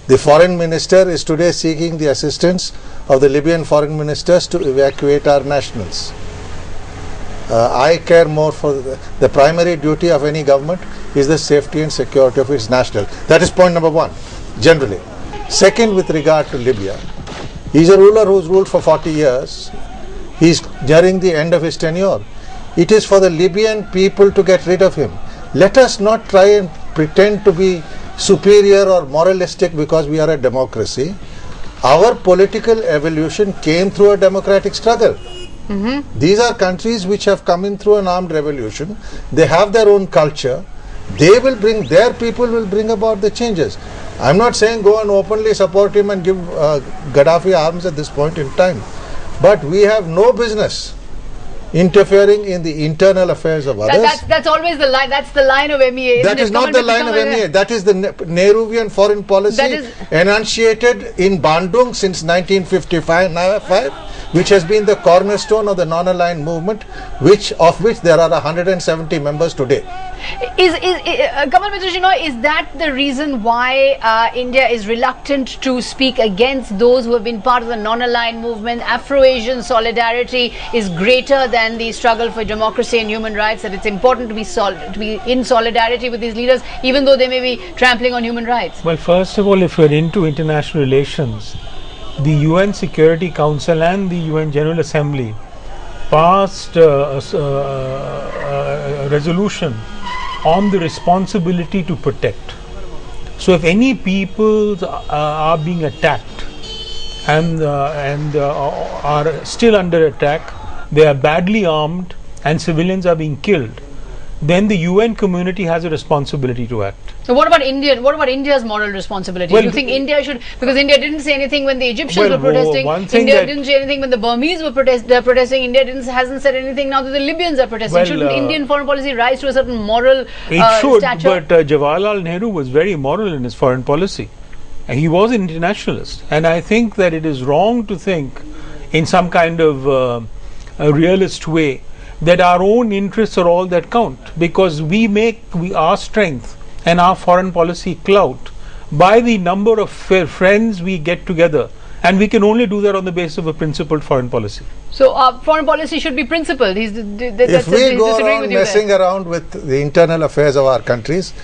The foreign minister is today seeking the assistance of the Libyan foreign ministers to evacuate our nationals. I care more for the primary duty of any government is the safety and security of its national. That is point number one, generally. Second, with regard to Libya, he's a ruler who's ruled for 40 years. He's nearing the end of his tenure. It is for the Libyan people to get rid of him. Let us not try and pretend to be superior or moralistic because we are a democracy. Our political evolution came through a democratic struggle. These are countries which have come in through an armed revolution. They have their own culture. They will bring, their people will bring about the changes. I'm not saying go and openly support him and give Gaddafi arms at this point in time. But we have no business interfering in the internal affairs of others. That's always the line. That's the line of MEA. That is not the line of MEA. That is the Nehruvian foreign policy enunciated in Bandung since 1955, which has been the cornerstone of the non-aligned movement, of which there are 170 members today. Kamal Mitra, is that the reason why India is reluctant to speak against those who have been part of the non-aligned movement? Afro-Asian solidarity is greater than the struggle for democracy and human rights, that it's important to be in solidarity with these leaders, even though they may be trampling on human rights? Well, first of all, if you're into international relations, the UN Security Council and the UN General Assembly passed a resolution on the responsibility to protect. So if any peoples are being attacked and are still under attack, they are badly armed and civilians are being killed, then the UN community has a responsibility to act. So what about India? What about India's moral responsibility? Well, do you think India should, because India didn't say anything when the Egyptians were protesting, India didn't say anything when the Burmese were protesting, India hasn't said anything now that the Libyans are protesting. Shouldn't Indian foreign policy rise to a certain moral stature? But Jawaharlal Nehru was very moral in his foreign policy. And he was an internationalist. And I think that it is wrong to think in some kind of a realist way that our own interests are all that count, because our strength and our foreign policy clout by the number of friends we get together, and we can only do that on the basis of a principled foreign policy. So foreign policy should be principled. If we go around messing around with the internal affairs of our countries,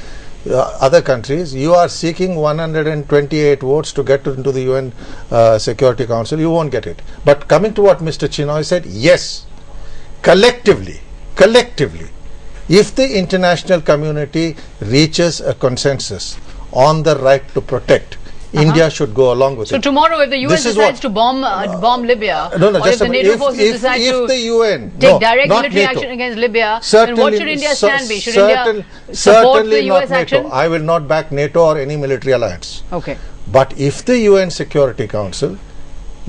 other countries, you are seeking 128 votes to get into the UN Security Council, you won't get it. But coming to what Mr. Chinoy said, yes, collectively, if the international community reaches a consensus on the right to protect, India should go along with it. So tomorrow, if the US decides to bomb Libya, or if the NATO forces decide to take direct military action against Libya, then what should India's stand be? Should India support the US action? I will not back NATO or any military alliance. Okay. But if the UN Security Council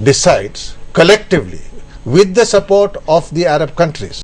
decides collectively, with the support of the Arab countries,